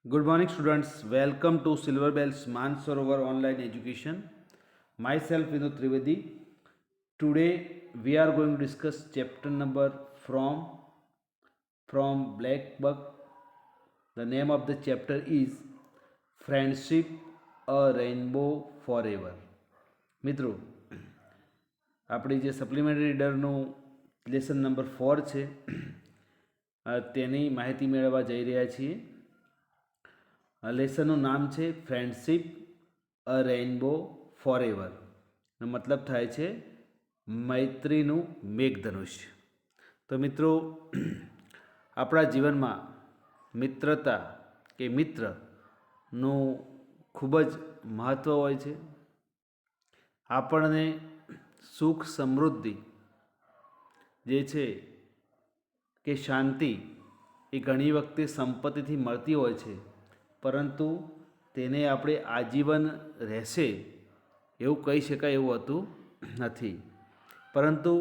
Good morning, students. Welcome to Silver Bells Mansarovar Online Education. Myself, Vinod Trivedi. Today, we are going to discuss chapter number from Black Book. The name of the chapter is Friendship, a Rainbow Forever. મિત્રો, આપણી જે supplementary રીડરનું lesson number 4 છે તેની માહિતી મેળવવા જઈ રહ્યા છીએ. લેસનનું નામ છે ફ્રેન્ડશિપ અ રેઇનબો ફોરએવર. મતલબ થાય છે મૈત્રીનું મેઘધનુષ્ય. તો મિત્રો, આપણા જીવનમાં મિત્રતા કે મિત્રનું ખૂબ જ મહત્ત્વ હોય છે. આપણને સુખ સમૃદ્ધિ જે છે કે શાંતિ એ ઘણી વખતે સંપત્તિથી મળતી હોય છે, પરંતુ તેને આપણે આજીવન રહેશે એવું કહી શકાય એવું હોતું નથી. પરંતુ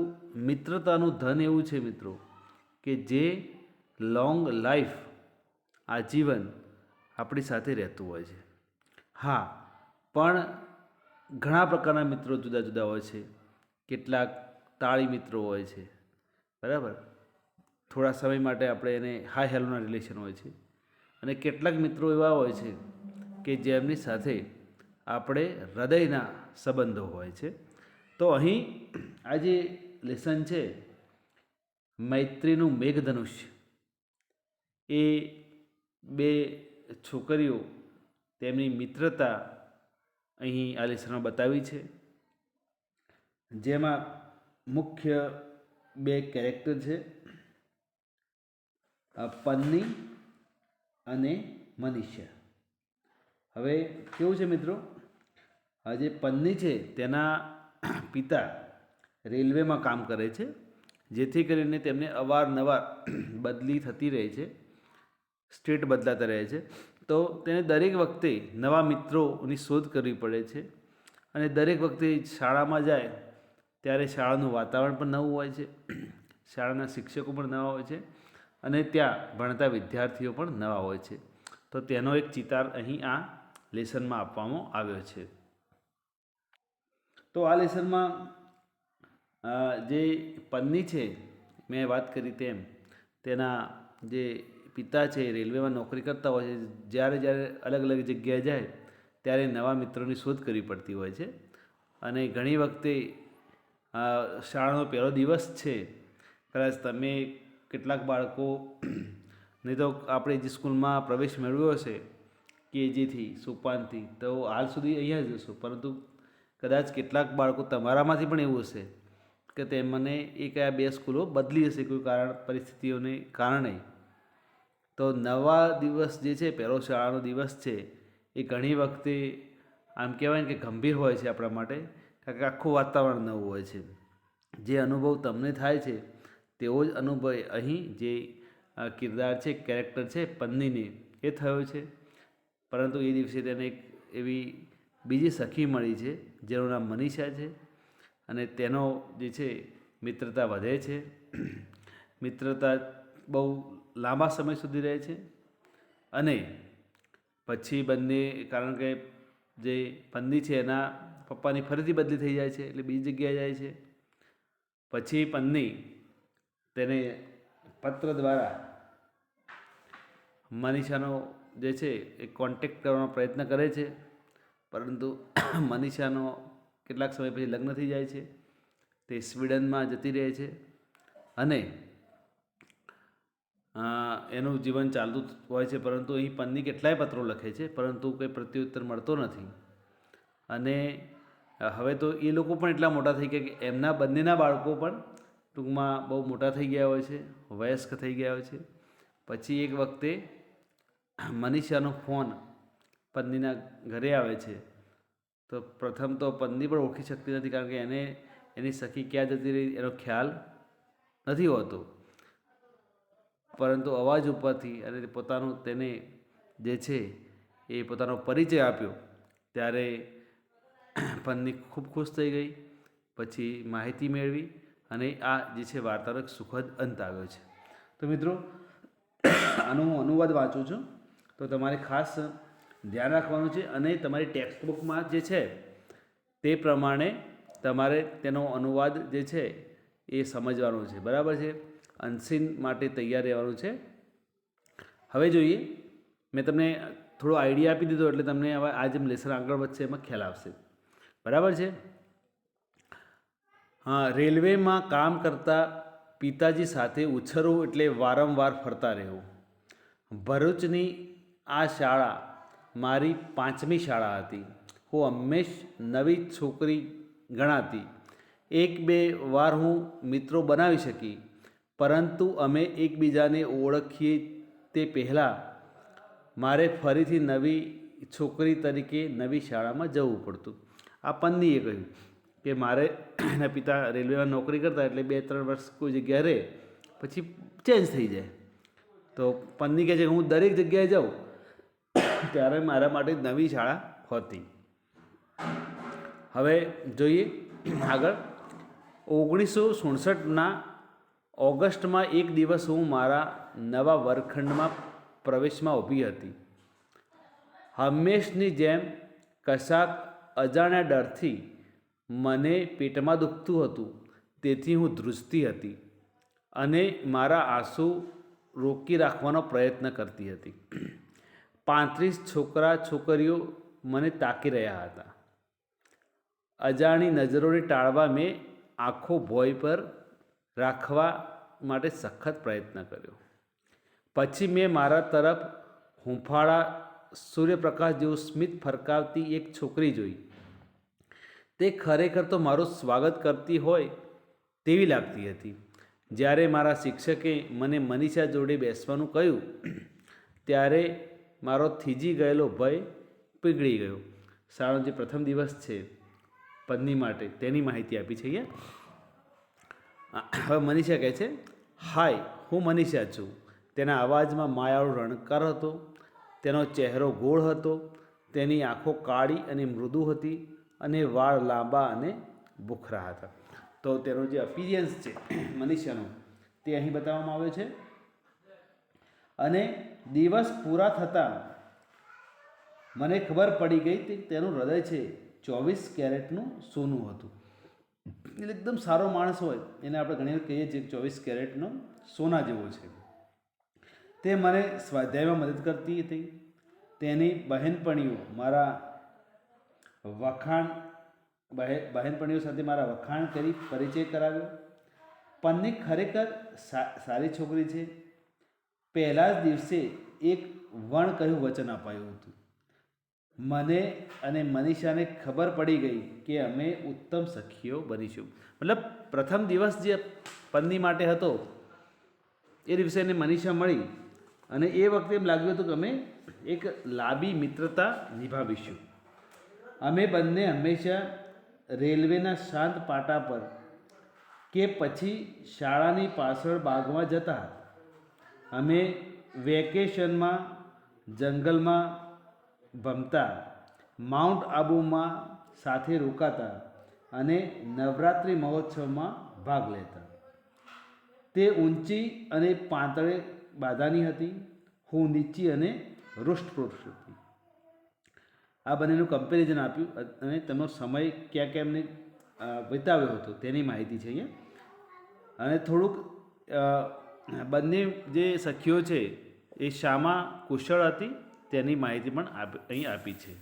મિત્રતાનું ધન એવું છે મિત્રો કે જે લોંગ લાઈફ આજીવન આપણી સાથે રહેતું હોય છે. હા, પણ ઘણા પ્રકારના મિત્રો જુદા જુદા હોય છે. કેટલાક તાળી મિત્રો હોય છે, બરાબર, થોડા સમય માટે આપણે એને હાય હેલોના રિલેશન હોય છે. અને કેટલાક મિત્રો એવા હોય છે કે જેમની સાથે આપણે હૃદયના સંબંધો હોય છે. તો અહીં આ જે લેસન છે મૈત્રીનું મેઘધનુષ્ય, એ બે છોકરીઓ તેમની મિત્રતા અહીં આ લેસનમાં બતાવી છે, જેમાં મુખ્ય બે કેરેક્ટર છે, પન્ની અને મનીષા. હવે કેવું છે મિત્રો, આ જે પન્ની છે તેના પિતા રેલવેમાં કામ કરે છે, જેથી કરીને તેમને અવારનવાર બદલી થતી રહે છે, સ્ટેટ બદલાતા રહે છે. તો તેને દરેક વખતે નવા મિત્રોની શોધ કરવી પડે છે. અને દરેક વખતે શાળામાં જાય ત્યારે શાળાનું વાતાવરણ પણ નવું હોય છે, શાળાના શિક્ષકો પણ નવા હોય છે, અને ત્યાં ભણતા વિદ્યાર્થીઓ પણ નવા હોય છે. તો તેનો એક ચિતાર અહીં આ લેસનમાં આપવામાં આવ્યો છે. તો આ લેસનમાં જે પન્ની છે, મેં વાત કરી તેમ તેના જે પિતા છે રેલવેમાં નોકરી કરતા હોય છે. જ્યારે જ્યારે અલગ અલગ જગ્યાએ જાય ત્યારે નવા મિત્રોની શોધ કરવી પડતી હોય છે. અને ઘણી વખતે શાળાનો પહેલો દિવસ છે, કદાચ તમે કેટલાક બાળકો નહીં તો આપણે જે સ્કૂલમાં પ્રવેશ મેળવ્યો હશે કેજીથી સોપાનથી, તો હાલ સુધી અહીંયા જ હશો, પરંતુ કદાચ કેટલાક બાળકો તમારામાંથી પણ એવું હશે કે તેમને એક આ બે સ્કૂલો બદલી હશે કોઈ કારણ પરિસ્થિતિઓને કારણે. તો નવા દિવસ જે છે, પહેલો શાળાનો દિવસ છે, એ ઘણી વખતે આમ કહેવાય ને કે ગંભીર હોય છે આપણા માટે, કારણ કે આખું વાતાવરણ નવું હોય છે. જે અનુભવ તમને થાય છે તેવો જ અનુભવ અહીં જે કિરદાર છે, કેરેક્ટર છે પન્નીને, એ થયો છે. પરંતુ એ દિવસે તેને એક એવી બીજી સખી મળી છે જેનું નામ મનીષા છે, અને તેનો જે છે મિત્રતા વધે છે. મિત્રતા બહુ લાંબા સમય સુધી રહે છે. અને પછી બંને, કારણ કે જે પન્ની છે એના પપ્પાની ફરીથી બદલી થઈ જાય છે, એટલે બીજી જગ્યાએ જાય છે. પછી પન્ની તેને પત્ર દ્વારા મનીષાનો જે છે એ કોન્ટેક્ટ કરવાનો પ્રયત્ન કરે છે, પરંતુ મનીષાનો કેટલાક સમય પછી લગ્ન થઈ જાય છે. તે સ્વીડનમાં જતી રહે છે અને એનું જીવન ચાલતું હોય છે. પરંતુ અહીં પન્ની કેટલાય પત્રો લખે છે, પરંતુ કંઈ પ્રત્યુત્તર મળતો નથી. અને હવે તો એ લોકો પણ એટલા મોટા થઈ ગયા કે એમના બંનેના બાળકો પણ ટૂંકમાં બહુ મોટા થઈ ગયા હોય છે, વયસ્ક થઈ ગયા હોય છે. પછી એક વખતે મનીષાનો ફોન પન્નીના ઘરે આવે છે. તો પ્રથમ તો પન્ની પણ ઓળખી શકતી નથી, કારણ કે એને એની સખી ક્યાં જતી રહી એનો ખ્યાલ નથી હોતો. પરંતુ અવાજ ઉપરથી અને પોતાનું તેને જે છે એ પોતાનો પરિચય આપ્યો ત્યારે પન્ની ખૂબ ખુશ થઈ ગઈ. પછી માહિતી મેળવી અને આ જે છે વાર્તાનો એક સુખદ અંત આવ્યો છે. તો મિત્રો, આનો હું અનુવાદ વાંચું છું. તો તમારે ખાસ ધ્યાન રાખવાનું છે અને તમારી ટેક્સ્ટ બુકમાં જે છે તે પ્રમાણે તમારે તેનો અનુવાદ જે છે એ સમજવાનો છે, બરાબર છે. અનસીન માટે તૈયાર રહેવાનું છે. હવે જોઈએ, મેં તમને થોડો આઈડિયા આપી દીધો એટલે તમને હવે આ જેમ લેસન આગળ વધશે એમાં ખ્યાલ આવશે, બરાબર છે. હા, રેલવેમાં કામ કરતા પિતાજી સાથે ઉછરવું એટલે વારંવાર ફરતા રહેવું. ભરૂચની આ શાળા મારી 5મી શાળા હતી. હું હંમેશ નવી છોકરી ગણાતી. 1-2 વાર હું મિત્રો બનાવી શકી, પરંતુ અમે એકબીજાને ઓળખીએ તે પહેલાં મારે ફરીથી નવી છોકરી તરીકે નવી શાળામાં જવું પડતું. આ પન્નીએ કહ્યું કે મારે એના પિતા રેલવેમાં નોકરી કરતા એટલે 2-3 વર્ષ કોઈ જગ્યાએ રહે પછી ચેન્જ થઈ જાય. તો પન્ની કહે છે કે હું દરેક જગ્યાએ જાઉં ત્યારે મારા માટે નવી શાળા હોતી. હવે જોઈએ આગળ. 1967ના ઓગસ્ટમાં એક દિવસ હું મારા નવા વર્ગખંડમાં પ્રવેશમાં ઊભી હતી. હંમેશની જેમ કશાક અજાણ્યા ડરથી મને પેટમાં દુખતું હતું, તેથી હું ધ્રુજતી હતી અને મારા આંસુ રોકી રાખવાનો પ્રયત્ન કરતી હતી. 35 છોકરા છોકરીઓ મને તાકી રહ્યા હતા. અજાણી નજરોને ટાળવા મેં આંખો ભોંય પર રાખવા માટે સખત પ્રયત્ન કર્યો. પછી મેં મારા તરફ હૂંફાળા સૂર્યપ્રકાશ જેવું સ્મિત ફરકાવતી એક છોકરી જોઈ. તે ખરેખર તો મારું સ્વાગત કરતી હોય તેવી લાગતી હતી. જ્યારે મારા શિક્ષકે મને મનીષા જોડે બેસવાનું કહ્યું ત્યારે મારો થીજી ગયેલો ભય પીગળી ગયો. શાળાનો જે પ્રથમ દિવસ છે પન્ની માટે તેની માહિતી આપી છે અહીંયા. હવે મનીષા કહે છે, હાય, હું મનીષા છું. તેના અવાજમાં માયાળો રણકાર હતો. તેનો ચહેરો ગોળ હતો. તેની આંખો કાળી અને મૃદુ હતી અને વાળ લાંબા અને ભૂખરા હતા. તો તેનો જે અપિયરન્સ છે મનીષાનો તે અહીં બતાવવામાં આવ્યો છે. અને દિવસ પૂરા થતાં મને ખબર પડી ગઈ કે તેનું હૃદય છે 24 કેરેટનું સોનું હતું. એટલે એકદમ સારો માણસ હોય એને આપણે ઘણી વાર કહીએ છીએ 24 કેરેટનો સોના જેવો છે. તે મને સ્વાધ્યાયમાં મદદ કરતી હતી. તેની બહેનપણીઓ સાથે મારા વખાણ કરી પરિચય કરાવ્યો. પન્ની ખરેખર સારી છોકરી છે. પહેલા જ દિવસે એક વણ કહ્યું વચન અપાયું હતું. મને અને મનીષાને ખબર પડી ગઈ કે અમે ઉત્તમ સખીઓ બનીશું. મતલબ પ્રથમ દિવસ જે પન્ની માટે હતો એ દિવસે એને મનીષા મળી અને એ વખતે એમ લાગ્યું હતું કે અમે એક લાંબી મિત્રતા નિભાવીશું. અમે બંને હંમેશા રેલવેના શાંત પાટા પર કે પછી શાળાની પાછળ બાગમાં જતા. અમે વેકેશનમાં જંગલમાં ભમતા, માઉન્ટ આબુમાં સાથે રોકાતા અને નવરાત્રિ મહોત્સવમાં ભાગ લેતા. તે ઊંચી અને પાતળે બાંધાની હતી. હું નીચી અને રૂષ્ટપુષ્ટ હતી. આ બંનેનું કમ્પેરિઝન આપ્યું અને તેમનો સમય ક્યાં ક્યાં એમને વિતાવ્યો હતો તેની માહિતી છે અહીંયા. અને થોડુંક બંને જે સખીઓ છે એ શામાં કુશળ હતી તેની માહિતી પણ અહીં આપી છે.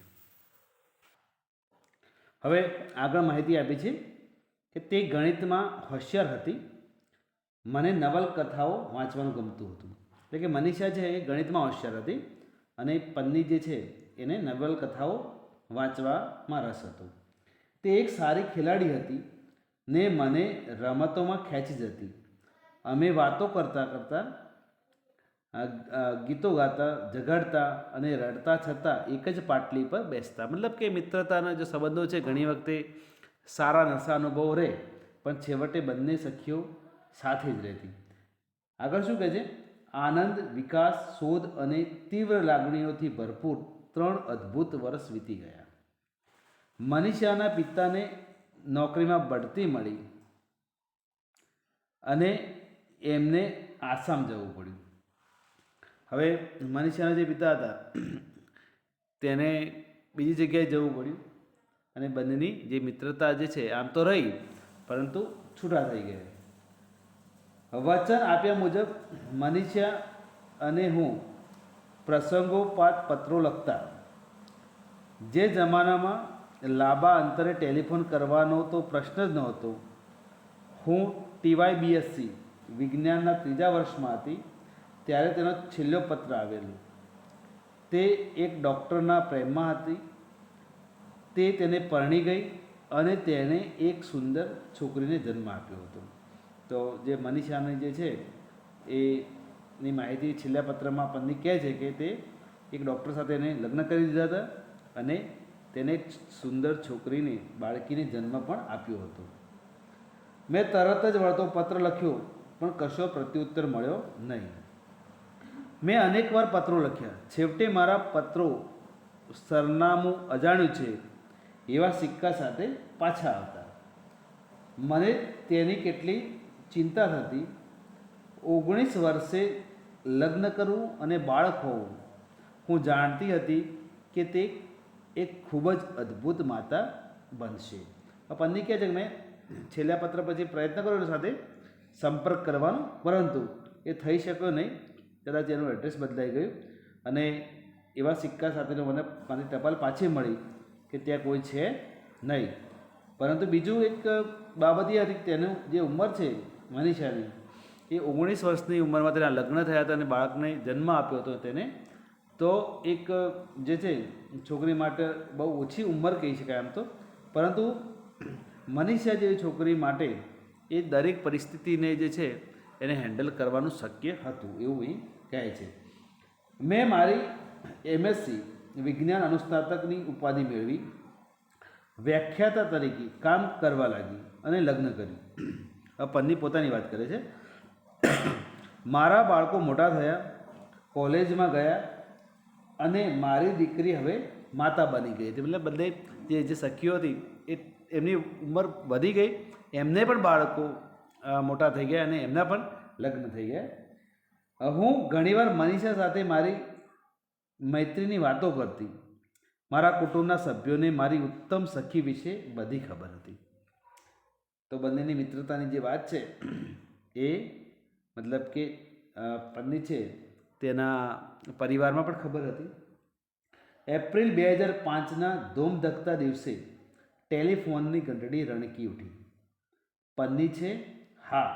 હવે આગળ માહિતી આપી છે કે તે ગણિતમાં હોશિયાર હતી. મને નવલકથાઓ વાંચવાનું ગમતું હતું. એટલે કે મનીષા છે એ ગણિતમાં હોશિયાર હતી અને પન્ની જે છે એને નવલકથાઓ વાંચવામાં રસ હતો. તે એક સારી ખેલાડી હતી ને મને રમતોમાં ખેંચી જતી. અમે વાતો કરતાં કરતાં, ગીતો ગાતા, ઝઘડતા અને રડતા છતાં એક જ પાટલી પર બેસતા. મતલબ કે મિત્રતાના જે સંબંધો છે ઘણી વખતે સારા નશા અનુભવો રહે પણ છેવટે બંને સખીઓ સાથે જ રહેતી. આગળ શું કહે છે? આનંદ, વિકાસ, શોધ અને તીવ્ર લાગણીઓથી ભરપૂર 3 અદ્ભુત વર્ષ વીતી ગયા. મનીષાના પિતાને નોકરીમાં બઢતી મળી અને એમને આસામ જવું પડ્યું. હવે મનીષાના જે પિતા હતા તેને બીજી જગ્યાએ જવું પડ્યું અને બંનેની જે મિત્રતા જે છે આમ તો રહી, પરંતુ છૂટા થઈ ગયા. વચન આપ્યા મુજબ મનીષા અને હું પ્રસંગોપાત પત્રો લખતા. જે જમાનામાં લાંબા અંતરે ટેલિફોન કરવાનો તો પ્રશ્ન જ નહોતો. હું TYBSc વિજ્ઞાનના 3જા વર્ષમાં હતી ત્યારે તેનો છેલ્લો પત્ર આવેલો. તે એક ડૉક્ટરના પ્રેમમાં હતી. તે તેને પરણી ગઈ અને તેણે એક સુંદર છોકરીને જન્મ આપ્યો હતો. તો જે મનીષાની જે છે એની માહિતી છેલ્લા પત્રમાં પત્ની કહે છે કે તે એક ડૉક્ટર સાથે એને લગ્ન કરી દીધા હતા અને તેને એક સુંદર છોકરીને બાળકીને જન્મ પણ આપ્યો હતો. મેં તરત જ વળતો પત્ર લખ્યો પણ કશો પ્રત્યુત્તર મળ્યો નહીં. મેં અનેકવાર પત્રો લખ્યા. છેવટે મારા પત્રો સરનામું અજાણ્યું છે એવા સિક્કા સાથે પાછા આવતા. મને તેની કેટલી ચિંતા થતી. 19 વર્ષે લગ્ન કરવું અને બાળક હોવું. હું જાણતી હતી કે તે એક ખૂબ જ અદ્ભુત માતા બનશે. પત્ની કહે છે કે મેં છેલ્લા પત્ર પછી પ્રયત્ન કર્યો સાથે સંપર્ક કરવાનો, પરંતુ એ થઈ શક્યો નહીં. કદાચ એનું એડ્રેસ બદલાઈ ગયું અને એવા સિક્કા સાથેનો મને મારી ટપાલ પાછી મળી કે ત્યાં કોઈ છે નહીં. પરંતુ બીજું એક બાબત એ હતી કે તેનું જે ઉંમર છે મનીષાની, એ 19 વર્ષની ઉંમરમાં તેના લગ્ન થયા હતા અને બાળકને જન્મ આપ્યો હતો તેને. તો એક જે છે છોકરી માટે બહુ ઓછી ઉંમર કહી શકાય આમ તો, પરંતુ મનીષા જેવી છોકરી માટે એ દરેક પરિસ્થિતિને જે છે એને હેન્ડલ કરવાનું શક્ય હતું એવું અહીં કહે છે. મેં મારી MSc વિજ્ઞાન અનુસ્નાતકની ઉપાધિ મેળવી. વ્યાખ્યાતા તરીકે કામ કરવા લાગી અને લગ્ન કરી. પત્ની પોતાની વાત કરે છે. મારા બાળકો મોટા થયા, કોલેજમાં ગયા અને મારી દીકરી હવે માતા બની ગઈ હતી. મતલબ બધે જે સખીઓ હતી એ એમની ઉંમર વધી ગઈ, એમને પણ બાળકો મોટા થઈ ગયા અને એમના પણ લગ્ન થઈ ગયા. હું ઘણીવાર મનીષા સાથે મારી મૈત્રીની વાતો કરતી. મારા કુટુંબના સભ્યોને મારી ઉત્તમ સખી વિશે બધી ખબર હતી. તો બંનેની મિત્રતાની જે વાત છે એ મતલબ કે પત્ની છે તેના પરિવારમાં પણ ખબર હતી. એપ્રિલ 2005ના ધૂમધકતા દિવસે ટેલિફોનની ઘંટડી રણકી ઉઠી. પન્ની છે? હા.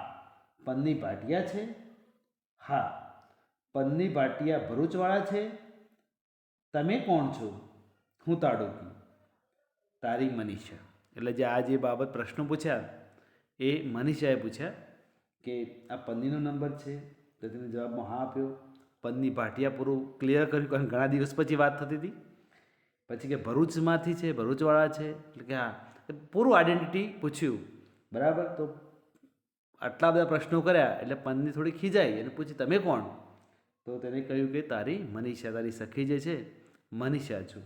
પન્ની ભાટિયા છે? હા. પન્ની ભાટિયા ભરૂચવાળા છે? તમે કોણ છો? હું તાડોકી. તારી મનીષા. એટલે જે બાબત પ્રશ્નો પૂછ્યા એ મનીષાએ પૂછ્યા કે આ પન્નીનો નંબર છે? તો તેને જવાબમાં હા આપ્યો. પન્ની ભાટિયા પૂરું ક્લિયર કર્યું, કારણ ઘણા દિવસ પછી વાત થતી હતી. પછી કે ભરૂચમાંથી છે, ભરૂચવાળા છે, એટલે કે હા, પૂરું આઈડેન્ટિટી પૂછ્યું. બરાબર. તો આટલા બધા પ્રશ્નો કર્યા એટલે પન્ની થોડી ખીજાઈ અને પૂછી તમે કોણ? તો તેને કહ્યું કે તારી મનીષા, તારી સખી જે છે મનીષા છું.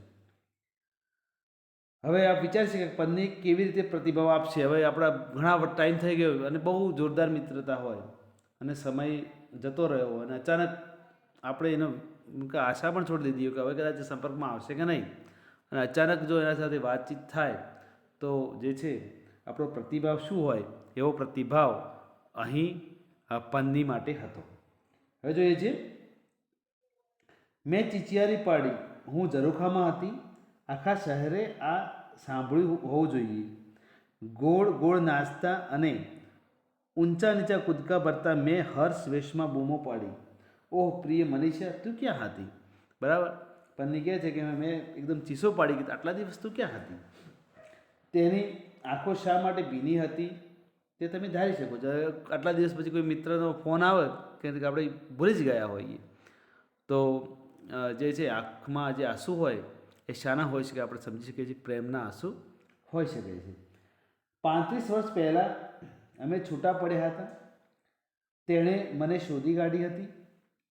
હવે આપ વિચારશે કે પન્ની કેવી રીતે પ્રતિભાવ આપશે. હવે આપણા ઘણા ટાઈમ થઈ ગયો અને બહુ જોરદાર મિત્રતા હોય અને સમય જતો રહ્યો અને અચાનક આપણે એનો આશા પણ છોડી દીધી કે હવે કદાચ સંપર્કમાં આવશે કે નહીં, અને અચાનક જો એના સાથે વાતચીત થાય તો જે છે આપણો પ્રતિભાવ શું હોય એવો પ્રતિભાવ અહીં પન્ની માટે હતો. હવે જોઈએ છે, મેં ચીચિયારી પાડી. હું ઝરૂખામાં હતી. આખા શહેરે આ સાંભળ્યું હોવું જોઈએ. ગોળ ગોળ નાચતા અને ઊંચા નીચા કૂદકા ભરતા મેં હર્ષ વેશમાં બૂમો પાડી. ઓહ પ્રિય મનીષા, તું ક્યાં હતી? બરાબર. પન્ની કહે છે કે મેં એકદમ ચીસો પાડી કે આટલા દિવસ તું ક્યાં હતી? તેની આંખો શા માટે ભીની હતી તે તમે ધારી શકો છો. આટલા દિવસ પછી કોઈ મિત્રનો ફોન આવે કે આપણે ભૂલી જ ગયા હોઈએ તો જે છે આંખમાં જે આંસુ હોય એ શાના હોઈ શકે આપણે સમજી શકીએ છીએ. પ્રેમના આંસુ હોઈ શકે છે. 35 વર્ષ પહેલાં અમે છૂટા પડ્યા હતા. તેણે મને શોધી કાઢી હતી.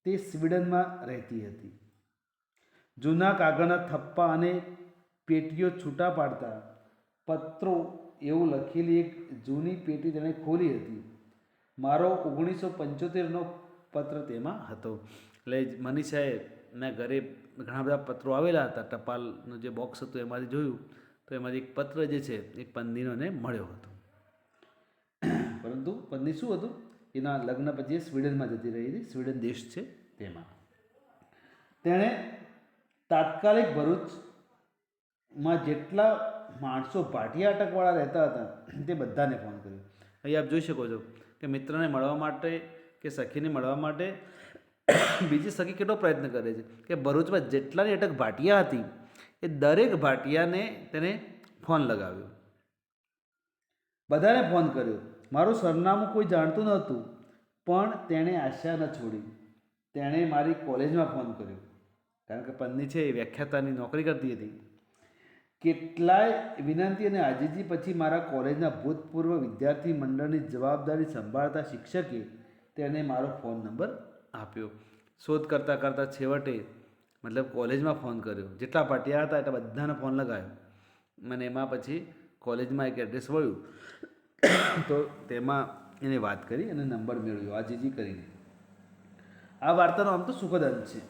તે સ્વીડનમાં રહેતી હતી. જૂના કાગળના થપ્પા અને પેટીઓ છૂટા પાડતા પત્રો એવું લખેલી એક જૂની પેટી તેણે ખોલી હતી. મારો 1975નો પત્ર તેમાં હતો. એટલે મનીષાએ મેં ઘરે ઘણા બધા પત્રો આવેલા હતા, ટપાલનું જે બોક્સ હતું એમાંથી જોયું તો એમાંથી એક પત્ર જે છે એ પત્નીનો એને મળ્યો હતો. પરંતુ પત્ની શું હતું, એના લગ્ન પછી સ્વીડનમાં જતી રહી હતી, સ્વીડન દેશ છે તેમાં. તેણે તાત્કાલિક ભરૂચમાં જેટલા માણસો ભાટિયા અટકવાળા રહેતા હતા તે બધાને ફોન કર્યો. અહીં આપ જોઈ શકો છો કે મિત્રને મળવા માટે કે સખીને મળવા માટે બીજી સખી કેટલો પ્રયત્ન કરે છે કે ભરૂચમાં જેટલાની અટક ભાટિયા હતી એ દરેક ભાટિયાને તેને ફોન લગાવ્યો, બધાને ફોન કર્યો. મારું સરનામું કોઈ જાણતું નહોતું, પણ તેણે આશા ન છોડી. તેણે મારી કોલેજમાં ફોન કર્યો, કારણ કે પત્ની છે એ વ્યાખ્યાતાની નોકરી કરતી હતી. કેટલાય વિનંતી અને આજીજી પછી મારા કોલેજના ભૂતપૂર્વ વિદ્યાર્થી મંડળની જવાબદારી સંભાળતા શિક્ષકે તેને મારો ફોન નંબર આપ્યો. શોધ કરતાં કરતાં છેવટે મતલબ કોલેજમાં ફોન કર્યો, જેટલા પાટિયા હતા એટલા બધાને ફોન લગાવ્યો. મને એમાં પછી કોલેજમાં એક એડ્રેસ મળ્યું તો તેમાં એને વાત કરી અને નંબર મેળવ્યો આજીજી કરીને. આ વાર્તાનો આમ તો સુખદ અંત છે.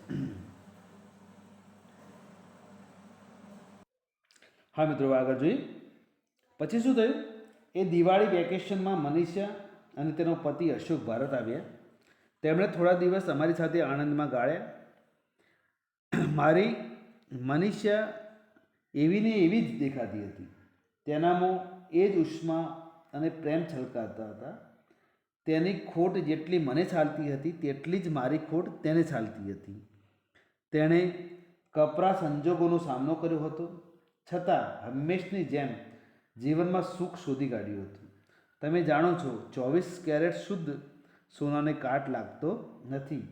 હા મિત્રો, આગળ જોઈએ. પછી શું થયું, એ દિવાળી વેકેશનમાં મનીષા અને તેનો પતિ અશોક ભારત આવ્યા. તેમણે થોડા દિવસ અમારી સાથે આણંદમાં ગાળ્યા. મારી મનીષા એવી ને એવી જ દેખાતી હતી. તેનામાં એ જ ઉષ્મા અને પ્રેમ છલકાતા હતા. તેની ખોટ જેટલી મને ચાલતી હતી તેટલી જ મારી ખોટ તેને ચાલતી હતી. તેણે કપરા સંજોગોનો સામનો કર્યો હતો, છતાં હંમેશની જેમ જીવનમાં સુખ શોધી કાઢ્યું હતું. તમે જાણો છો, 24 કેરેટ શુદ્ધ સોનાને કાટ લાગતો નથી.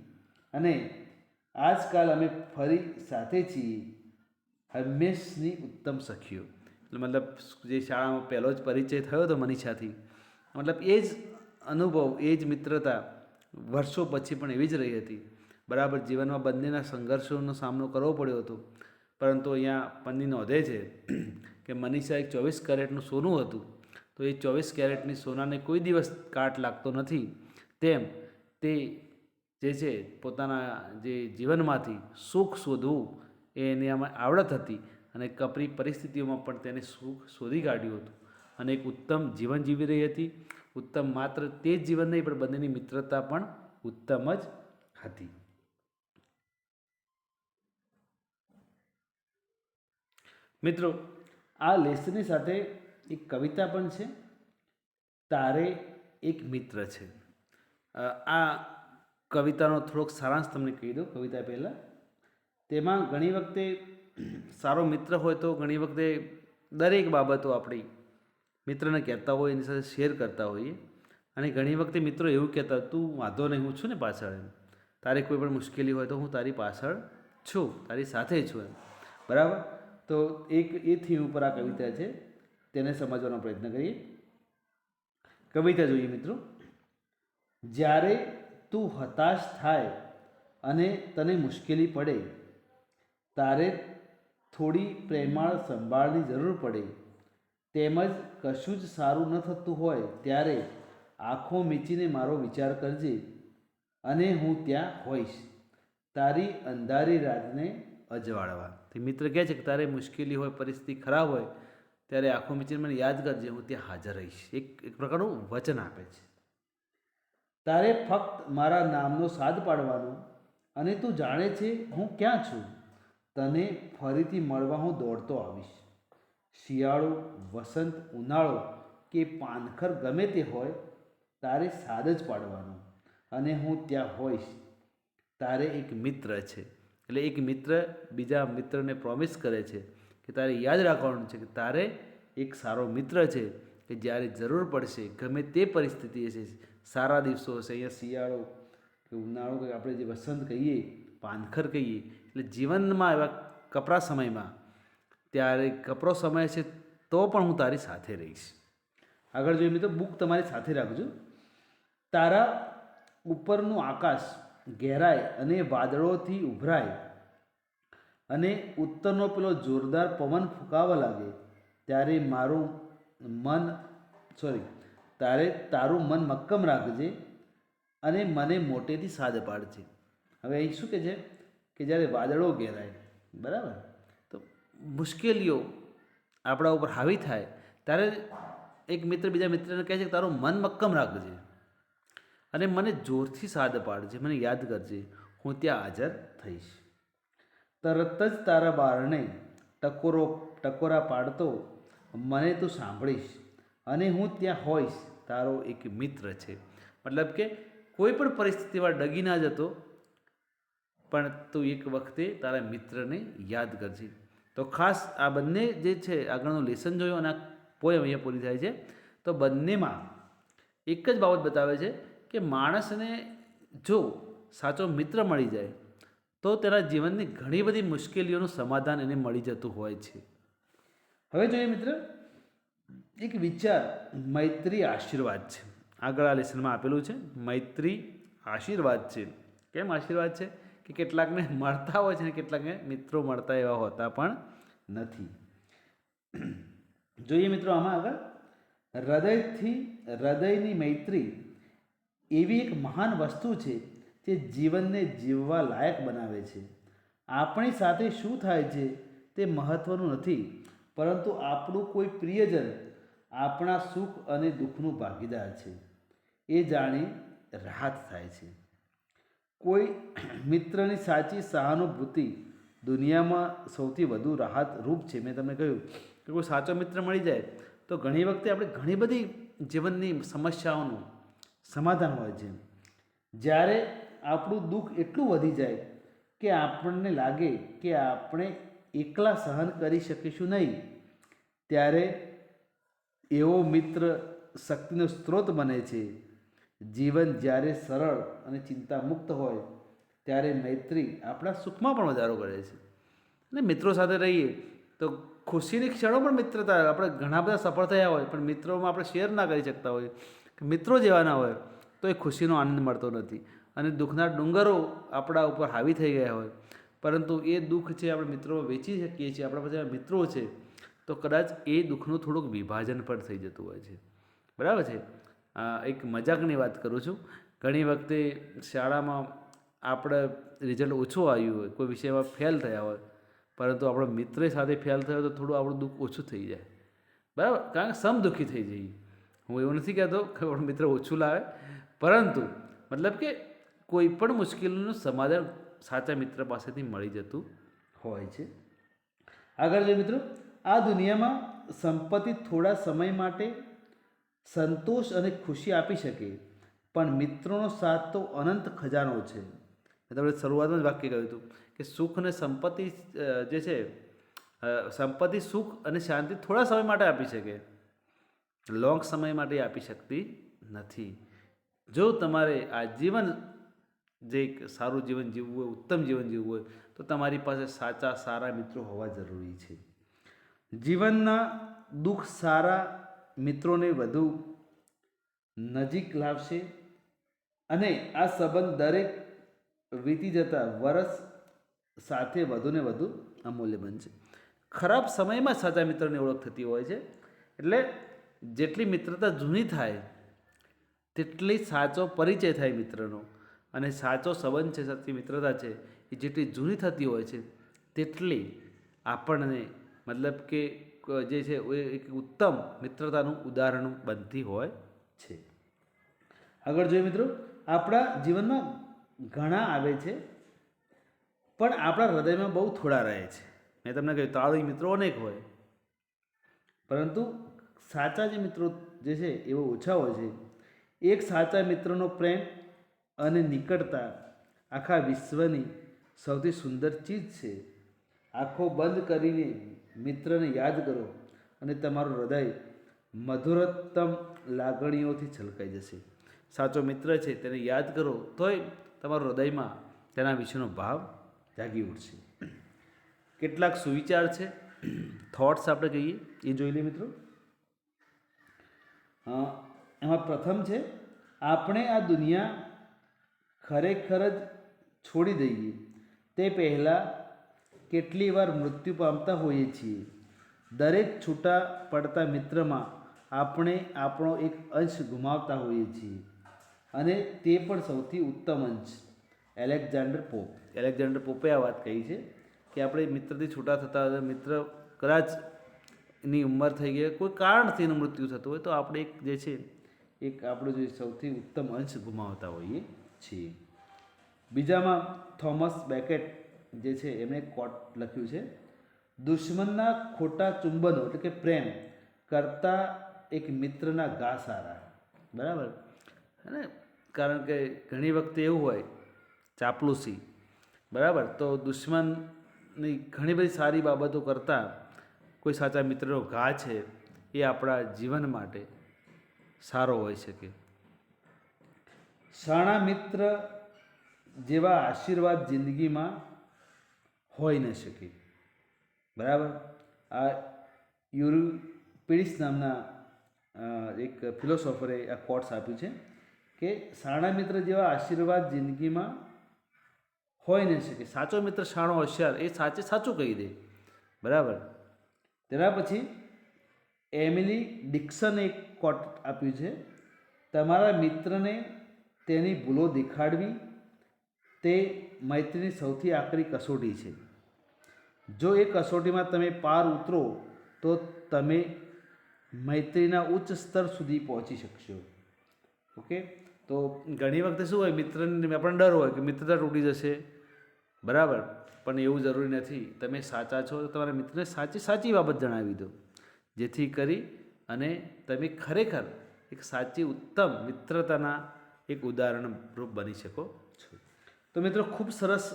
અને આજકાલ અમે ફરી સાથે છીએ, હંમેશની ઉત્તમ સખીઓ. એટલે મતલબ જે શાળામાં પહેલો જ પરિચય થયો હતો મનીષાથી, મતલબ એ જ અનુભવ, એ જ મિત્રતા વર્ષો પછી પણ એવી જ રહી હતી. બરાબર જીવનમાં બંનેના સંઘર્ષોનો સામનો કરવો પડ્યો હતો. પરંતુ અહીંયા પત્ની નોંધે છે કે મનીષા એક 24 કેરેટનું સોનું હતું, તો એ 24 કેરેટની સોનાને કોઈ દિવસ કાટ લાગતો નથી. તેમ તે જે છે પોતાના જે જીવનમાંથી સુખ શોધવું એ એની આમાં આવડત હતી, અને કપરી પરિસ્થિતિઓમાં પણ તેને સુખ શોધી કાઢ્યું હતું અને એક ઉત્તમ જીવન જીવી રહી હતી. ઉત્તમ માત્ર તે જ જીવન નહીં, પણ બંનેની મિત્રતા પણ ઉત્તમ જ હતી. મિત્રો, આ લેસનની સાથે એક કવિતા પણ છે, તારે એક મિત્ર છે. આ કવિતાનો થોડોક સારાંશ તમને કહી દઉં કવિતા પહેલાં. તેમાં ઘણી વખતે સારો મિત્ર હોય તો ઘણી વખતે દરેક બાબતો આપણી મિત્રને કહેતા હોય, એની સાથે શેર કરતા હોઈએ. અને ઘણી વખતે મિત્રો એવું કહેતા, તું વાંધો નહીં, હું છું ને પાછળ, એમ તારે કોઈ પણ મુશ્કેલી હોય તો હું તારી પાછળ છું, તારી સાથે છું, એમ બરાબર. તો એક એ થીમ ઉપર આ કવિતા છે, તેને સમજવાનો પ્રયત્ન કરીએ. કવિતા જોઈએ મિત્રો. જ્યારે તું હતાશ થાય અને તને મુશ્કેલી પડે, તારે થોડી પ્રેમાળ સંભાળની જરૂર પડે, તેમજ કશું જ સારું ન થતું હોય ત્યારે આંખો મીચીને મારો વિચાર કરજે અને હું ત્યાં હોઈશ તારી અંધારી રાતને અજવાળવા. તે મિત્ર કહે છે કે તારે મુશ્કેલી હોય, પરિસ્થિતિ ખરાબ હોય ત્યારે આંખો મીચીને મને યાદ કરજે, હું ત્યાં હાજર રહીશ. એક પ્રકારનું વચન આપે છે. તારે ફક્ત મારા નામનો સાદ પાડવાનો, અને તું જાણે છે હું ક્યાં છું. તને ફરીથી મળવા હું દોડતો આવીશ. શિયાળો, વસંત, ઉનાળો કે પાનખર ગમે તે હોય, તારે સાદ જ પાડવાનો અને હું ત્યાં હોઈશ. તારે એક મિત્ર છે. એટલે એક મિત્ર બીજા મિત્રને પ્રોમિસ કરે છે કે તારે યાદ રાખવાનું છે કે તારે એક સારો મિત્ર છે કે જ્યારે જરૂર પડશે, ગમે તે પરિસ્થિતિ હશે, સારા દિવસો હશે, અહીંયા શિયાળો કે ઉનાળો કે આપણે જે વસંત કહીએ, પાનખર કહીએ, એટલે જીવનમાં એવા કપરા સમયમાં, ત્યારે કપરો સમય છે તો પણ હું તારી સાથે રહીશ. આગળ જોઈએ મિત્રો, બુક તમારી સાથે રાખજો. તારા ઉપરનું આકાશ ઘેરાય અને વાદળોથી ઉભરાય અને ઉત્તરનો પેલો જોરદાર પવન ફૂંકાવા લાગે, ત્યારે તારું મન મક્કમ રાખજે અને મને મોટેથી સાદ પાડજે. હવે અહીં શું કહે છે કે જ્યારે વાદળો ઘેરાય, બરાબર, તો મુશ્કેલીઓ આપણા ઉપર હાવી થાય ત્યારે એક મિત્ર બીજા મિત્રને કહે છે કે તારું મન મક્કમ રાખજે અને મને જોરથી સાદ પાડજે, મને યાદ કરજે, હું ત્યાં હાજર થઈશ. તરત જ તારા બારણે ટકોરા પાડતો મને તું સાંભળીશ અને હું ત્યાં હોઈશ, તારો એક મિત્ર છે. મતલબ કે કોઈ પણ પરિસ્થિતિમાં ડગી ના જતો, પણ તું એક વખતે તારા મિત્રને યાદ કરજે. તો ખાસ આ બંને જે છે આગળનું લેસન જોયું અને આ પોયમ અહીંયા પૂરી થાય છે. તો બંનેમાં એક જ બાબત બતાવે છે કે માણસને જો સાચો મિત્ર મળી જાય તો તેના જીવનની ઘણી બધી મુશ્કેલીઓનું સમાધાન એને મળી જતું હોય છે. હવે જોઈએ મિત્ર એક વિચાર, મૈત્રી આશીર્વાદ છે. આગળ આ લેસનમાં આપેલું છે મૈત્રી આશીર્વાદ છે. કેમ આશીર્વાદ છે? કે કેટલાકને મળતા હોય છે ને કેટલાકને મિત્રો મળતા એવા હોતા પણ નથી. જોઈએ મિત્રો આમાં આગળ, હૃદયની મૈત્રી એવી એક મહાન વસ્તુ છે જે જીવનને જીવવા લાયક બનાવે છે. આપણી સાથે શું થાય છે તે મહત્ત્વનું નથી, પરંતુ આપણું કોઈ પ્રિયજન આપણા સુખ અને દુઃખનું ભાગીદાર છે એ જાણી રાહત થાય છે. કોઈ મિત્રની સાચી સહાનુભૂતિ દુનિયામાં સૌથી વધુ રાહત રૂપ છે. મેં તમને કહ્યું કે કોઈ સાચો મિત્ર મળી જાય તો ઘણી વખતે આપણે ઘણી બધી જીવનની સમસ્યાઓનું સમાધાન હોય છે. જ્યારે આપણું દુઃખ એટલું વધી જાય કે આપણને લાગે કે આપણે એકલા સહન કરી શકીશું નહીં, ત્યારે એવો મિત્ર શક્તિનો સ્ત્રોત બને છે. જીવન જ્યારે સરળ અને ચિંતામુક્ત હોય ત્યારે મૈત્રી આપણા સુખમાં પણ વધારો કરે છે. અને મિત્રો સાથે રહીએ તો ખુશીની ક્ષણો પણ મિત્રતા, આપણે ઘણા બધા સફળ થયા હોય પણ મિત્રોમાં આપણે શેર ના કરી શકતા હોઈએ, મિત્રો જેવા ના હોય તો એ ખુશીનો આનંદ મળતો નથી. અને દુઃખના ડુંગરો આપણા ઉપર હાવી થઈ ગયા હોય, પરંતુ એ દુઃખ છે આપણે મિત્રો વેચી શકીએ છીએ, આપણા પાસે મિત્રો છે તો કદાચ એ દુઃખનું થોડુંક વિભાજન પણ થઈ જતું હોય છે. બરાબર છે. એક મજાકની વાત કરું છું. ઘણી વખતે શાળામાં આપણે રિઝલ્ટ ઓછું આવ્યું હોય, કોઈ વિષયમાં ફેલ થયા હોય, પરંતુ આપણો મિત્ર સાથે ફેલ થયો તો થોડું આપણું દુઃખ ઓછું થઈ જાય. બરાબર, કારણ કે સમદુઃખી થઈ જઈએ. હું એવું નથી કહેતો કે આપણો મિત્ર ઓછું લાવે, પરંતુ મતલબ કે કોઈ પણ મુશ્કેલીનું સમાધાન સાચા મિત્ર પાસેથી મળી જતું હોય છે. આગળ જોઈએ મિત્રો, આ દુનિયામાં સંપત્તિ થોડા સમય માટે સંતોષ અને ખુશી આપી શકે, પણ મિત્રોનો સાથ તો અનંત ખજાનો છે. મેં તમને શરૂઆતમાં જ વાક્ય કહ્યું હતું કે સુખ અને સંપત્તિ જે છે, સંપત્તિ સુખ અને શાંતિ થોડા સમય માટે આપી શકે, લોંગ સમય માટે આપી શકતી નથી. જો તમારે આજીવન જે એક સારું જીવન જીવવું હોય, ઉત્તમ જીવન જીવવું હોય, તો તમારી પાસે સારા મિત્રો હોવા જરૂરી છે. જીવનના દુઃખ સારા મિત્રોને વધુ નજીક લાવશે અને આ સંબંધ દરેક વીતી જતા વર્ષ સાથે વધુને વધુ અમૂલ્ય બનશે. ખરાબ સમયમાં સાચા મિત્રની ઓળખ થતી હોય છે. એટલે જેટલી મિત્રતા જૂની થાય તેટલી સાચો પરિચય થાય મિત્રનો, અને સાચો સંબંધ છે, સાચી મિત્રતા છે એ જેટલી જૂની થતી હોય છે તેટલી આપણને મતલબ કે જે છે એ એક ઉત્તમ મિત્રતાનું ઉદાહરણ બનતી હોય છે. આગળ જોઈએ મિત્રો, આપણા જીવનમાં ઘણા આવે છે પણ આપણા હૃદયમાં બહુ થોડા રહે છે. મેં તમને કહ્યું તાળી મિત્રો અનેક હોય, પરંતુ સાચા જે મિત્રો જે છે એવો ઓછા હોય છે. એક સાચા મિત્રનો પ્રેમ અને નિકટતા આખા વિશ્વની સૌથી સુંદર ચીજ છે. આંખો બંધ કરીને મિત્રને યાદ કરો અને તમારું હૃદય મધુરતમ લાગણીઓથી છલકાઈ જશે. સાચો મિત્ર છે તેને યાદ કરો તોય તમારા હૃદયમાં તેના વિશેનો ભાવ જાગી ઉઠશે. કેટલાક સુવિચાર છે, થોટ્સ આપણે કહીએ, એ જોઈ લઈએ મિત્રો. એમાં પ્રથમ છે, આપણે આ દુનિયા ખરેખર જ છોડી દઈએ તે પહેલાં કેટલી વાર મૃત્યુ પામતા હોઈએ છીએ. દરેક છૂટા પડતા મિત્રમાં આપણે આપણો એક અંશ ગુમાવતા હોઈએ છીએ, અને તે પણ સૌથી ઉત્તમ અંશ. એલેક્ઝાન્ડર પોપે આ વાત કહી છે કે આપણે મિત્રથી છૂટા થતા હોય, મિત્ર કદાચ એની ઉંમર થઈ ગઈ, કોઈ કારણથી એનું મૃત્યુ થતું હોય, તો આપણે એક જે છે એક આપણું જે સૌથી ઉત્તમ અંશ ગુમાવતા હોઈએ છીએ. બીજામાં થોમસ બેકેટ જે છે એમણે કોટ લખ્યું છે, દુશ્મનના ખોટા ચુંબનો એટલે કે પ્રેમ કરતાં એક મિત્રના ઘા સારા. બરાબર ને? કારણ કે ઘણી વખતે એવું હોય ચાપલુસી, બરાબર, તો દુશ્મનની ઘણી બધી સારી બાબતો કરતાં કોઈ સાચા મિત્રનો ઘા છે એ આપણા જીવન માટે સારો હોઈ શકે. શાણા મિત્ર જેવા આશીર્વાદ જિંદગીમાં હોઈ ન શકે. બરાબર, આ યુરિપિડિસ નામના એક ફિલોસોફરે આ કોટ્સ આપ્યું છે કે શાણા મિત્ર જેવા આશીર્વાદ જિંદગીમાં હોય ન શકે. સાચો મિત્ર શાણો હોશિયાર એ સાચું કહી દે. બરાબર. તેના પછી એમિલી ડિક્સને એક કોટ આપ્યું છે, તમારા મિત્રને તેની ભૂલો દેખાડવી તે મૈત્રીની સૌથી આકરી કસોટી છે. જો એ કસોટીમાં તમે પાર ઉતરો તો તમે મૈત્રીના ઉચ્ચ સ્તર સુધી પહોંચી શકશો. ઓકે, તો ઘણી વખતે શું હોય, મિત્રને આપણને ડર હોય કે મિત્રતા તૂટી જશે. બરાબર, પણ એવું જરૂરી નથી. તમે સાચા છો તો તમારા મિત્રને સાચી બાબત જણાવી દો, જેથી કરી અને તમે ખરેખર એક સાચી ઉત્તમ મિત્રતાના એક ઉદાહરણરૂપ બની શકો છો. તો મિત્રો, ખૂબ સરસ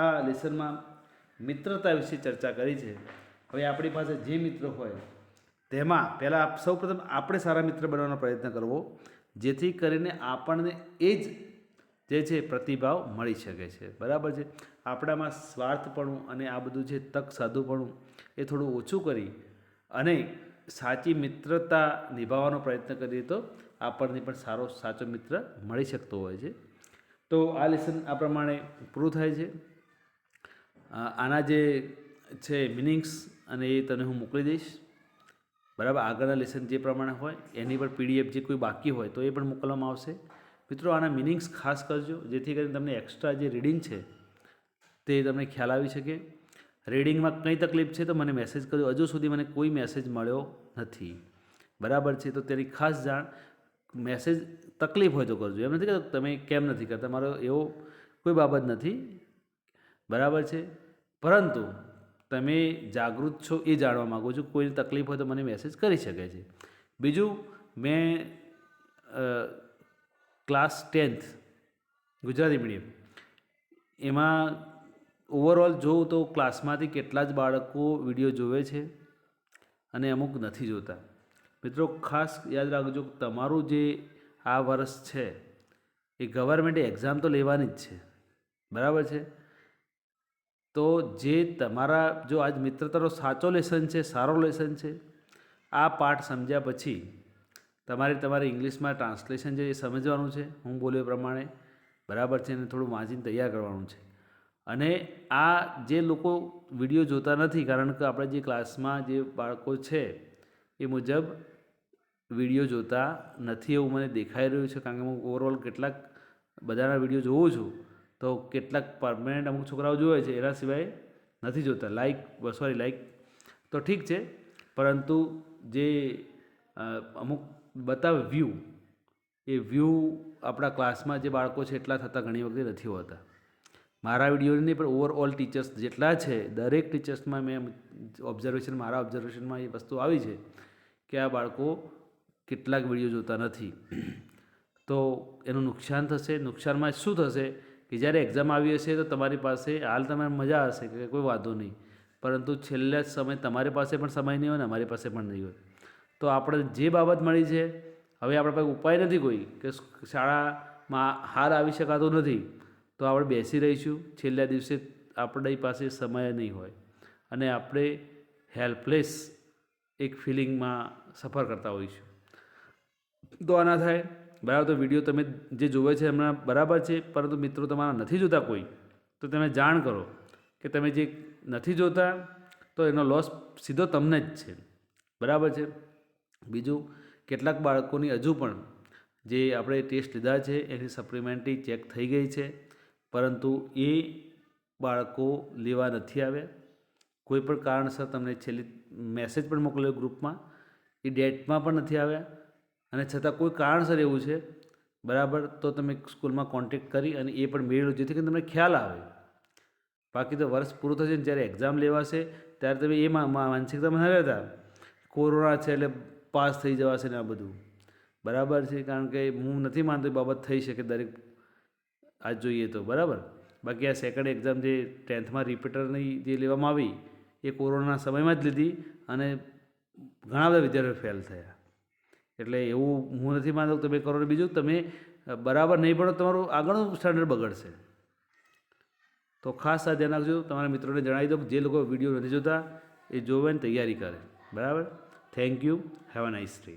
આ લેસનમાં મિત્રતા વિશે ચર્ચા કરી છે. હવે આપણી પાસે જે મિત્ર હોય તેમાં પહેલાં સૌપ્રથમ આપણે સારા મિત્ર બનવાનો પ્રયત્ન કરવો, જેથી કરીને આપણને એ જ જે છે પ્રતિભાવ મળી શકે છે. બરાબર છે. આપણામાં સ્વાર્થપણું અને આ બધું છે તક સાધુપણું એ થોડું ઓછું કરી અને સાચી મિત્રતા નિભાવવાનો પ્રયત્ન કરીએ તો આપણને પણ સાચો મિત્ર મળી શકતો હોય છે. તો આ લેસન આ પ્રમાણે પૂરું થાય છે. આના જે છે મિનિંગ્સ અને એ તને હું મોકલી દઈશ. બરાબર, આગળના લેસન જે પ્રમાણે હોય એની પર PDF જે કોઈ બાકી હોય તો એ પણ મોકલવામાં આવશે. મિત્રો, આના મિનિંગ્સ ખાસ કરજો, જેથી કરીને તમને એક્સ્ટ્રા જે રીડિંગ છે તે તમને ખ્યાલ આવી શકે. રીડિંગમાં કંઈ તકલીફ છે તો મને મેસેજ કરજો. હજુ સુધી મને કોઈ મેસેજ મળ્યો નથી. બરાબર છે, તો તેની ખાસ જાણ. મેસેજ તકલીફ હોય તો કરજો, એમ નથી કે તમે કેમ નથી કરતા, મારો એવો કોઈ બાબત નથી. બરાબર છે, પરંતુ તમે જાગૃત છો એ જાણવા માગું છું. કોઈને તકલીફ હોય તો મને મેસેજ કરી શકે છે. બીજું, મેં ક્લાસ 10th ગુજરાતી મીડિયમ એમાં ઓવરઓલ જોઉં તો ક્લાસમાંથી કેટલા જ બાળકો વિડીયો જોવે છે અને અમુક નથી જોતા. મિત્રો, ખાસ યાદ રાખજો, તમારું જે આ વર્ષ છે એ ગવર્મેન્ટ એક્ઝામ તો લેવાની જ છે. બરાબર છે, તો જે તમારા જો આજ મિત્રતાનો સાચો લેસન છે, સારો લેસન છે, આ પાઠ સમજ્યા પછી તમારે ઇંગ્લિશમાં ટ્રાન્સલેશન છે એ સમજવાનું છે, હું બોલ્યો એ પ્રમાણે. બરાબર છે, અને થોડું વાંચીને તૈયાર કરવાનું છે. અને આ જે લોકો વિડીયો જોતા નથી, કારણ કે આપણે જે ક્લાસમાં જે બાળકો છે એ મુજબ વિડીયો જોતા નથી એવું મને દેખાઈ રહ્યું છે. કારણ કે હું ઓવરઓલ કેટલાક બધાના વિડીયો જોઉં છું તો કેટલાક પરમેનન્ટ અમુક છોકરાઓ જોવે છે, એના સિવાય નથી જોતા. લાઈક તો ઠીક છે, પરંતુ જે અમુક બતાવે એ વ્યૂ આપણા ક્લાસમાં જે બાળકો છે એટલા થતાં ઘણી વખતે નથી હોતા. મારા વિડીયોની પણ ઓવરઓલ ટીચર્સ જેટલા છે દરેક ટીચર્સમાં મેં મારા ઓબ્ઝર્વેશનમાં એ વસ્તુ આવી છે કે આ બાળકો કેટલાક વિડીયો જોતા નથી. તો એનું નુકસાન થશે. નુકસાનમાં શું થશે કે જ્યારે એક્ઝામ આવી હશે તો તમારી પાસે હાલ તમારે મજા હશે કે કોઈ વાંધો નહીં, પરંતુ છેલ્લા સમય તમારી પાસે પણ સમય નહીં હોય ને અમારી પાસે પણ નહીં હોય. તો આપણે જે બાબત મળી છે, હવે આપણા પાસે ઉપાય નથી કોઈ કે શાળામાં હાલ આવી શકાતું નથી, તો આપણે બેસી રહીશું. છેલ્લા દિવસે આપણી પાસે સમય નહીં હોય અને આપણે હેલ્પલેસ એક ફિલિંગમાં સફર કરતા હોઈશું. તો આ ના થાય. બરાબર, તો વિડીયો તમે જે જોવે છે એમના બરાબર છે, પરંતુ મિત્રો તમારા નથી જોતા કોઈ, તો તમે જાણ કરો કે તમે જે નથી જોતા તો એનો લોસ સીધો તમને જ છે. બરાબર છે. બીજું, કેટલાક બાળકોની હજુ પણ જે આપણે ટેસ્ટ લીધા છે એની સપ્લિમેન્ટરી ચેક થઈ ગઈ છે, પરંતુ એ બાળકો લેવા નથી આવ્યા. કોઈ પણ કારણસર તમને છેલ્લી મેસેજ પણ મોકલ્યો ગ્રુપમાં, એ ડેટમાં પણ નથી આવ્યા, અને છતાં કોઈ કારણસર એવું છે, બરાબર, તો તમે સ્કૂલમાં કોન્ટેક્ટ કરી અને એ પણ મેળવો, જેથી કરીને તમને ખ્યાલ આવે. બાકી તો વર્ષ પૂરું થશે ને જ્યારે એક્ઝામ લેવાશે ત્યારે તમે એ માનસિકતામાં ન રહેતા કોરોના છે એટલે પાસ થઈ જવાશે ને આ બધું. બરાબર છે, કારણ કે હું નથી માનતો એ બાબત થઈ શકે દરેક આજ જોઈએ તો. બરાબર, બાકી આ સેકન્ડ એક્ઝામ જે 10th રિપીટરની જે લેવામાં આવી એ કોરોનાના સમયમાં જ લીધી અને ઘણા બધા વિદ્યાર્થીઓ ફેલ થયા. એટલે એવું હું નથી માનતો કે તમે કરો. બીજું, તમે બરાબર નહીં ભણો તમારું આગળનું સ્ટાન્ડર્ડ બગડશે. તો ખાસ આ ધ્યાન રાખજો. તમારા મિત્રોને જણાવી દો કે જે લોકો વિડીયો નથી જોતા એ જોવાની તૈયારી કરે. બરાબર, thank you, have a nice day.